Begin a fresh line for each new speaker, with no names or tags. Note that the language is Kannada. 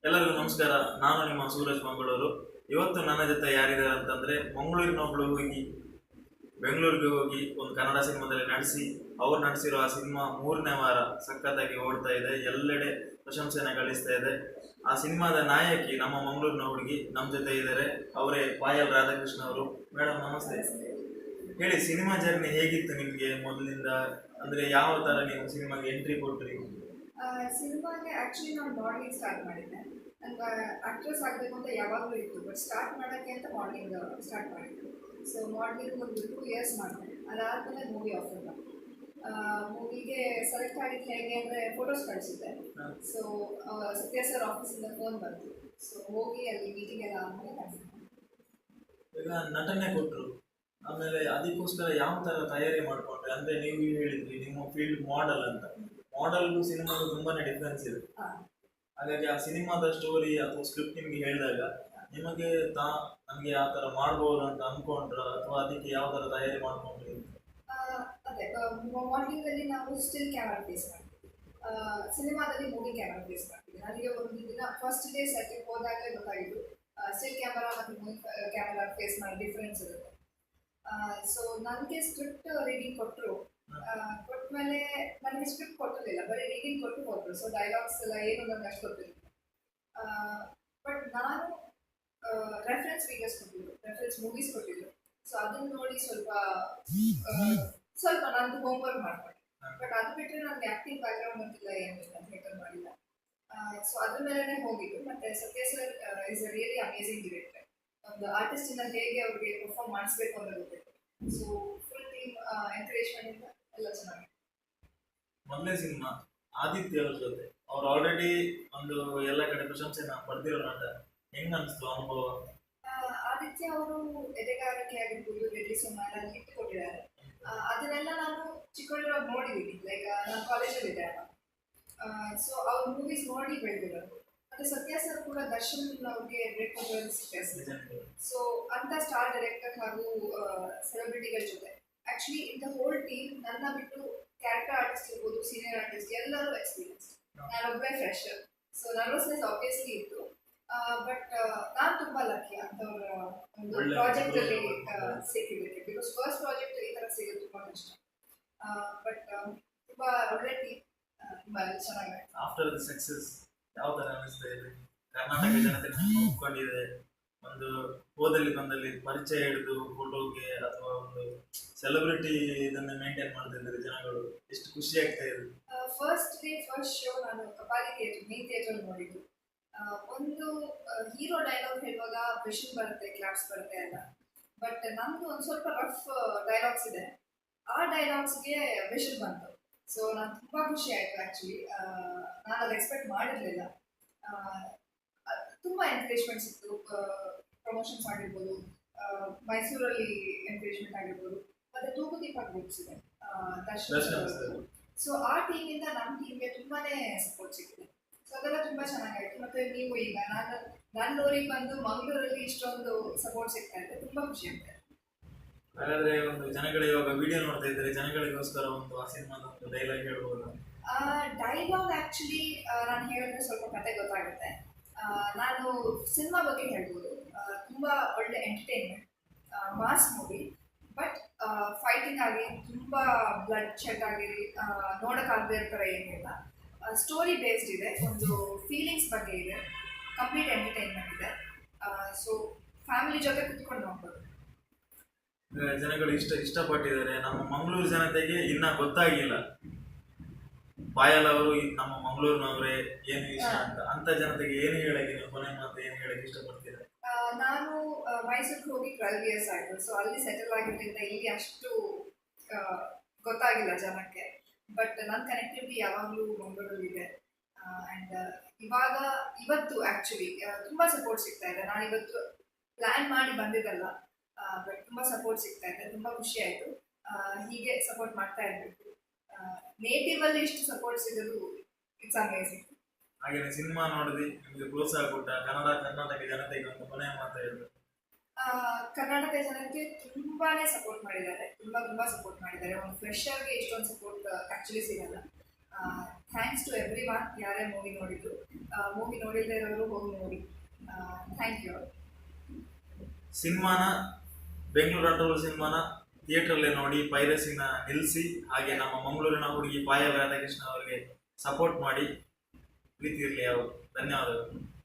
ಎಲ್ಲರಿಗೂ ನಮಸ್ಕಾರ. ನಾನು ನಿಮ್ಮ ಸೂರಜ್ ಮಂಗಳೂರು. ಇವತ್ತು ನನ್ನ ಜೊತೆ ಯಾರಿದ್ದಾರೆ ಅಂತಂದ್ರೆ, ಮಂಗಳೂರಿನೊಬ್ಳು ಹುಡುಗಿ ಬೆಂಗಳೂರಿಗೆ ಹೋಗಿ ಒಂದು ಕನ್ನಡ ಸಿನಿಮಾದಲ್ಲಿ ನಡೆಸಿ ಅವ್ರು ನಡೆಸಿರೋ ಆ ಸಿನಿಮಾ 3ನೇ ವಾರ ಸಖತ್ತಾಗಿ ಓಡ್ತಾ ಇದೆ, ಎಲ್ಲೆಡೆ ಪ್ರಶಂಸೆನ ಗಳಿಸ್ತಾ ಇದೆ. ಆ ಸಿನಿಮಾದ ನಾಯಕಿ ನಮ್ಮ ಮಂಗಳೂರಿನ ಹುಡುಗಿ ನಮ್ಮ ಜೊತೆ ಇದ್ದಾರೆ. ಅವರೇ ಪಾಯಲ್ ರಾಧಾಕೃಷ್ಣ ಅವರು. ಮೇಡಮ್ ನಮಸ್ತೆ. ಹೇಳಿ, ಸಿನಿಮಾ ಜರ್ನಿ ಹೇಗಿತ್ತು ನಿಮಗೆ ಮೊದಲಿಂದ? ಅಂದ್ರೆ ಯಾವ ತರ ನೀವು ಸಿನಿಮಾಗೆ ಎಂಟ್ರಿ ಕೊಟ್ರಿ?
ಸಿನಿಮಾಗೆ ಆ್ಯಕ್ಚುಲಿ ನಾನು ಮಾಡಲಿಂಗ್ ಸ್ಟಾರ್ಟ್ ಮಾಡಿದ್ದೆ. ನನಗೆ ಆ್ಯಕ್ಟ್ರೆಸ್ ಆಗಬೇಕು ಅಂತ ಯಾವಾಗಲೂ ಇತ್ತು, ಬಟ್ ಸ್ಟಾರ್ಟ್ ಮಾಡೋಕ್ಕೆ ಅಂತ ಮಾಡಲಿಂಗ್ ಸ್ಟಾರ್ಟ್ ಮಾಡಿದ್ದು. ಸೊ ಮಾಡಲಿಂಗ್ ಒಂದು 2 ಇಯರ್ಸ್ ಮಾಡಿದೆ. ಅದಾದಮೇಲೆ ಮೂವಿ ಆಫರ್ ಬಂತು. ಮೂವಿಗೆ ಸೆಲೆಕ್ಟ್ ಆಗಿದ್ದು ಹೇಗೆ ಅಂದರೆ ಫೋಟೋಸ್ ಕಳಿಸಿದ್ದೆ. ಸೊ ಸತ್ಯ ಸರ್ ಆಫೀಸಿಂದ ಫೋನ್ ಬಂತು. ಸೊ ಹೋಗಿ ಅಲ್ಲಿ ಮೀಟಿಂಗ್ ಎಲ್ಲ ಆದಮೇಲೆ
ಈಗ ನಟನೆ ಕೊಟ್ಟರು, ಆಮೇಲೆ ಅದಕ್ಕೋಸ್ಕರ ಯಾವ ಥರ ತಯಾರಿ ಮಾಡಿಕೊಂಡ್ರೆ? ಅಂದರೆ ನೀವು ಹೇಳಿದ್ರಿ ನಿಮ್ಮ ಫೀಲ್ಡ್ ಮಾಡೆಲ್ ಅಂತ. ಮಾಡೆಲ್ಗೂ ಸಿನಿಮಾಗೂ ತುಂಬಾನೇ ಡಿಫ್ರೆನ್ಸ್ ಇದೆ. ಹಾಗಾಗಿ ಆ ಸಿನಿಮಾದ ಸ್ಟೋರಿ ಅಥವಾ ಸ್ಕ್ರಿಪ್ಟ್ ನಿಮಗೆ ಹೇಳಿದಾಗ ನಿಮಗೆ ನಮಗೆ ಆ ಥರ ಮಾಡ್ಬೋದು ಅಂತ ಅಂದ್ಕೊಂಡ್ರ, ಅಥವಾ ಅದಕ್ಕೆ ಯಾವ ಥರ ತಯಾರಿ ಮಾಡ್ಕೊಂಡ್ರಿ?
ಅದೇ ಮಾರ್ನಿಂಗಲ್ಲಿ ನಾವು ಸ್ಟಿಲ್ ಕ್ಯಾಮರಾ ಫೇಸ್ ಮಾಡ್ತೀವಿ, ಸಿನಿಮಾದಲ್ಲಿ ಮೂವಿ ಕ್ಯಾಮರಾ ಫೇಸ್ ಮಾಡ್ತೀವಿ. ನನಗೆ ಒಂದು ದಿನ ಫಸ್ಟ್ ಡೇ ಸೆಟ್ಟಿಗೆ ಹೋದಾಗಲೇ ಗೊತ್ತಾಗಿದ್ದು ಸ್ಟಿಲ್ ಕ್ಯಾಮರಾ ಮತ್ತು ಮೂವಿ ಕ್ಯಾಮರಾ ಫೇಸ್ ಮಾಡಿ ಡಿಫ್ರೆನ್ಸ್ ಇರುತ್ತೆ. ಸೊ ನನಗೆ ಸ್ಕ್ರಿಪ್ಟ್ ರೀಡಿಂಗ್ ಕೊಟ್ಟರು. ಕೊಟ್ಟಮೇಲೆ ನನಗೆ ಸ್ಕ್ರಿಪ್ಟ್ ಕೊಟ್ಟಿರಲಿಲ್ಲ, ಬರೀ ರೀಡಿಂಗ್ ಕೊಟ್ಟು ಹೋದರು. ಸೊ ಡೈಲಾಗ್ಸ್ ಎಲ್ಲ ಏನು ನನಗೆ ಅಷ್ಟು ಗೊತ್ತಿಲ್ಲ. ಬಟ್ ನಾನು ರೆಫರೆನ್ಸ್ ವೀಡಿಯೋಸ್ ಕೊಟ್ಟಿದ್ದು, ರೆಫರೆನ್ಸ್ ಮೂವೀಸ್ ಕೊಟ್ಟಿದ್ದು. ಸೊ ಅದನ್ನು ನೋಡಿ ಸ್ವಲ್ಪ ನಂದು ಹೋಮ್ವರ್ಕ್ ಮಾಡ್ಕೊಂಡೆ. ಬಟ್ ಅದು ಬಿಟ್ಟರೆ ನನಗೆ ಆ್ಯಕ್ಟಿಂಗ್ ಬ್ಯಾಕ್ಗ್ರೌಂಡ್ ಅಂತಿಲ್ಲ, ಏನಿಲ್ಲ, ಥಿಯೇಟರ್ ಮಾಡಿಲ್ಲ. ಸೊ ಅದ್ರ ಮೇಲೇ ಹೋಗಿದ್ದು. ಮತ್ತು ಸತ್ಯ sir is a really amazing director. ಒಂದು ಆರ್ಟಿಸ್ಟಿನ ಹೇಗೆ ಅವ್ರಿಗೆ ಪರ್ಫಾರ್ಮ್ ಮಾಡಿಸ್ಬೇಕು ಅಂತ ಗೊತ್ತಿತ್ತು. ಸೊ ಫುಲ್ ಟೀಮ್ ಎಂಕರೇಜ್ಮೆಂಟ್ ಎಲ್ಲ ಚೆನ್ನಾಗಿದೆ.
ಮೊದಲನೇ ಸಿನಿಮಾ ಆದಿತ್ಯ ಅವ್ರ ಜೊತೆ, ಅವ್ರು ಆಲ್ರೆಡಿ ಒಂದು ಎಲ್ಲ ಕಡೆ ಪ್ರಶಂಸೆನ ಪಡೆದಿರೋ ನಟ. ಹೆಂಗ್ ಅನಿಸ್ತು ಅನುಭವ?
ಆದಿತ್ಯ ಅವರು ಎದೆಗಾರಿಕೆ ಆಗಿರ್ಬೋದು, ರೆಡ್ಡಿ ಸುಮಾರಲ್ಲಿ ಹಿಟ್ ಕೊಟ್ಟಿದ್ದಾರೆ. ಅದನ್ನೆಲ್ಲ ನಾನು ಚಿಕ್ಕವಳಿರುವಾಗ ನೋಡಿದ್ದೀನಿ. ಲೈಕ್ ನಾನು ಕಾಲೇಜಲ್ಲಿ ಇದ್ದೆ. ಸೊ ಅವ್ರ ಮೂವೀಸ್ ನೋಡಿ ಬೆಳೆದಿರೋದು. ಮತ್ತು ಸತ್ಯ ಸರ್ ಕೂಡ ದರ್ಶನ್ ಅವ್ರಿಗೆ ಬ್ರೇಕ್ ಕೊಟ್ಟಿರೋದು ಸಿಕ್ಕಿದೆ. ಸೊ ಅಂಥ ಸ್ಟಾರ್ ಡೈರೆಕ್ಟರ್ ಹಾಗೂ ಸೆಲೆಬ್ರಿಟಿಗಳ ಜೊತೆ actually in the whole team ನನ್ನ ಬಿಟ್ಟು ಕ್ಯಾರೆಕ್ಟರ್ ಆರ್ಟಿಸ್ಟ್ ಇರ್ಬೋದು, ಸೀನಿಯರ್ ಆರ್ಟಿಸ್ಟ್ ಎಲ್ಲರೂ ಎಕ್ಸ್ಪೀರಿಯನ್ಸ್. ನಾನೊಬ್ಬೇ ಫ್ರೆಶರ್. ಸೊ ನರ್ವಸ್ನೆಸ್ ಆಬ್ವಿಯಸ್ಲಿ ಇತ್ತು. ಬಟ್ ನಾನು ತುಂಬ ಲಕ್ಕಿ ಅಂಥವ್ರ ಒಂದು ಪ್ರಾಜೆಕ್ಟಲ್ಲಿ ಸಿಕ್ಕಿದ್ದಕ್ಕೆ. ಬಿಕಾಸ್ ಫಸ್ಟ್ ಪ್ರಾಜೆಕ್ಟ್ ಈ ಥರ ಸಿಗೋದು ತುಂಬ ಕಷ್ಟ. ಬಟ್ ತುಂಬ ಒಳ್ಳೆ ಟೀಮ್, ತುಂಬ ಚೆನ್ನಾಗಿದೆ.
ಆಫ್ಟರ್ ದ ಸಕ್ಸಸ್ ಯಾವ ಥರ ಅನಿಸ್ತಾ ಇದೆ? ಕರ್ನಾಟಕ ಜನತೆ ಒಪ್ಕೊಂಡಿದೆ, ಒಂದು ಹೋದಲ್ಲಿ ಬಂದಲ್ಲಿ ಪರಿಚಯ ಹಿಡಿದು ಫೋಟೋಗೆ ಅಥವಾ ಒಂದು ಸೆಲೆಬ್ರಿಟಿ ಇದನ್ನ ಮೇಂಟೈನ್ ಮಾಡ್ತಿದ್ದಾರೆ ಜನಗಳು. ಎಷ್ಟು ಖುಷಿ ಆಗ್ತಾ ಇದೆ.
ಫಸ್ಟ್ ಡೇ ಫಸ್ಟ್ ಶೋ ನಾನು ಕಪಾಲಿ ಥಿಯೇಟರ್ ಮೇನ್ ಥಿಯೇಟರ್ ನೋಡಿದ್ದು. ಒಂದು ಹೀರೋ ಡೈಲಾಗ್ ಹೇಳುವಾಗ ವಿಷನ್ ಬರುತ್ತೆ, ಕ್ಲಾಪ್ಸ್ ಬರುತ್ತೆ ಅಲ್ಲ. ಬಟ್ ನಮ್ಮದು ಒಂದು ಸ್ವಲ್ಪ ರಫ್ ಡೈಲಾಗ್ಸ್ ಇದೆ. ಆ ಡೈಲಾಗ್ಸ್ಗೆ ವಿಷನ್ ಬಂತು. ಸೊ ನಾನು ತುಂಬ ಖುಷಿ ಆಯಿತು. ಆ್ಯಕ್ಚುಲಿ ನಾನು ಅದು ಎಕ್ಸ್ಪೆಕ್ಟ್ ಮಾಡಿರಲಿಲ್ಲ. ತುಂಬ ಎನ್ಕರೇಜ್ಮೆಂಟ್ ಸಿಕ್ತು. ಪ್ರಮೋಷನ್ಸ್ ಆಗಿರ್ಬೋದು, ಮೈಸೂರಲ್ಲಿ ಎನ್ಕರೇಜ್ಮೆಂಟ್ ಆಗಿರ್ಬೋದು, ಮತ್ತು ತೂಗುದೀಪ ಗ್ರೂಪ್ಸ್ ಇದೆ ದರ್ಶನ್. ಸೊ ಆ ಟೀಮಿಂದ ನಮ್ಮ ಟೀಮ್ಗೆ ತುಂಬಾ ಸಪೋರ್ಟ್ ಸಿಕ್ಕಿದೆ. ಸೊ ಅದೆಲ್ಲ ತುಂಬ ಚೆನ್ನಾಗಾಯಿತು. ಮತ್ತು ನೀವು ಈಗ ನನ್ನ ಊರಿಗೆ ಬಂದು ಮಂಗಳೂರಲ್ಲಿ ಇಷ್ಟೊಂದು ಸಪೋರ್ಟ್ ಸಿಗ್ತಾ ಇದೆ, ತುಂಬ ಖುಷಿ ಆಗ್ತದೆ.
ಹಾಗಾದ್ರೆ ಒಂದು ಜನಗಳು ಇವಾಗ ವಿಡಿಯೋ ನೋಡ್ತಾ ಇದ್ದಾರೆ, ಜನಗಳಿಗೋಸ್ಕರ ಒಂದು ಆ ಸಿನಿಮಾದ ಒಂದು ಡೈಲಾಗ್ ಹೇಳ್ಬೋದು?
ಡೈಲಾಗ್ ಆ್ಯಕ್ಚುಲಿ ನಾನು ಹೇಳಿದ್ರೆ ಸ್ವಲ್ಪ ಕತೆ ಗೊತ್ತಾಗುತ್ತೆ. ನಾನು ಸಿನಿಮಾ ಬಗ್ಗೆ ಹೇಳ್ಬೋದು. ತುಂಬ ಒಳ್ಳೆ entertainment, mass movie. But fighting ಆಗಿ ತುಂಬ ಬ್ಲಡ್ ಶೆಡ್ ಆಗಿ ನೋಡೋಕ್ಕಾಗದೇ ಇರೋ ಥರ ಏನಿಲ್ಲ. ಸ್ಟೋರಿ ಬೇಸ್ಡ್ ಇದೆ, ಒಂದು ಫೀಲಿಂಗ್ಸ್ ಬಗ್ಗೆ ಇದೆ, ಕಂಪ್ಲೀಟ್ ಎಂಟರ್ಟೈನ್ಮೆಂಟ್ ಇದೆ. ಸೊ ಫ್ಯಾಮಿಲಿ ಜೊತೆ ಕುತ್ಕೊಂಡು ನೋಡ್ಬೋದು.
ಜನಗಳು ಇಷ್ಟಪಟ್ಟಿದ್ದಾರೆ. ನಮ್ಮ ಮಂಗಳೂರು ಜನತೆಗೆ ಇನ್ನೂ ಗೊತ್ತಾಗಿಲ್ಲ ಪಾಯಲ್ ಅವರು ನಮ್ಮ ಮಂಗಳೂರಿನವರೇ ಏನು ಇಷ್ಟ ಅಂತ ಜನತೆಗೆ ಏನು ಹೇಳಕ್ಕೆ, ನೀವು ಕೊನೆ ಮಾತು ಏನು ಹೇಳಕ್ಕೆ ಇಷ್ಟಪಡ್ತೀರಾ?
ನಾನು ಮೈಸೂರಿಗೆ ಹೋಗಿ 12 ಇಯರ್ಸ್ ಆಯಿತು. ಸೊ ಅಲ್ಲಿ ಸೆಟಲ್ ಆಗಿದ್ದರಿಂದ ಇಲ್ಲಿ ಅಷ್ಟು ಗೊತ್ತಾಗಿಲ್ಲ ಜನಕ್ಕೆ. ಬಟ್ ನನ್ನ ಕನೆಕ್ಟಿವಿಟಿ ಯಾವಾಗಲೂ ಮಂಗಳೂರಲ್ಲಿದೆ. ಆ್ಯಂಡ್ ಇವತ್ತು ಆ್ಯಕ್ಚುಲಿ ತುಂಬ ಸಪೋರ್ಟ್ ಸಿಗ್ತಾ ಇದೆ. ನಾನು ಇವತ್ತು ಪ್ಲ್ಯಾನ್ ಮಾಡಿ ಬಂದಿದ್ದಲ್ಲ, ಬಟ್ ತುಂಬ ಸಪೋರ್ಟ್ ಸಿಗ್ತಾ ಇದೆ. ತುಂಬ ಖುಷಿ ಆಯಿತು. ಹೀಗೆ ಸಪೋರ್ಟ್ ಮಾಡ್ತಾ ಇರಬೇಕು. ನೇಟಿವಲ್ಲಿ ಇಷ್ಟು ಸಪೋರ್ಟ್ ಸಿಗೋದು ಇಟ್ಸ್ ಅಮೇಝಿಂಗ್.
ಹಾಗೆ ಸಿನಿಮಾ ನೋಡಿದ್ವಿ, ನಿಮಗೆ ಪ್ರೋತ್ಸಾಹ ಕೊಟ್ಟ ಕರ್ನಾಟಕ ಜನತೆಗೆ ಒಂದು ಕೊನೆಯ ಮಾತು ಹೇಳಿದ್ರು?
ಕರ್ನಾಟಕ ಜನತೆ ತುಂಬಾ ಸಪೋರ್ಟ್ ಮಾಡಿದ್ದಾರೆ, ತುಂಬ ಸಪೋರ್ಟ್ ಮಾಡಿದ್ದಾರೆ. ಒಂದು ಫ್ರೆಶರ್ಗೆ ಇಷ್ಟೊಂದು ಸಪೋರ್ಟ್ ಆ್ಯಕ್ಚುಲಿ ಸಿಗಲ್ಲ. ಥ್ಯಾಂಕ್ಸ್ ಟು ಎವ್ರಿ ಒನ್, ಯಾರೇ ಮೂವಿ ನೋಡಿದ್ರು. ಮೂವಿ ನೋಡಿಲ್ಲದೆ ಇರೋರು ಹೋಗಿ ನೋಡಿ. Thank you.
ಸಿನಿಮಾನ ಬೆಂಗಳೂರು ಅಂಡರ್ವರ್ಲ್ಡ್ ಸಿನಿಮಾನ ಥಿಯೇಟ್ರಲ್ಲೇ ನೋಡಿ, ಪೈರಸಿನ ನಿಲ್ಲಿಸಿ, ಹಾಗೆ ನಮ್ಮ ಮಂಗಳೂರಿನ ಹುಡುಗಿ ಪಾಯ ರಾಧಾಕೃಷ್ಣ ಅವರಿಗೆ ಸಪೋರ್ಟ್ ಮಾಡಿ. ಪ್ರೀತಿ ಇರಲಿ ಅವರು. ಧನ್ಯವಾದಗಳು.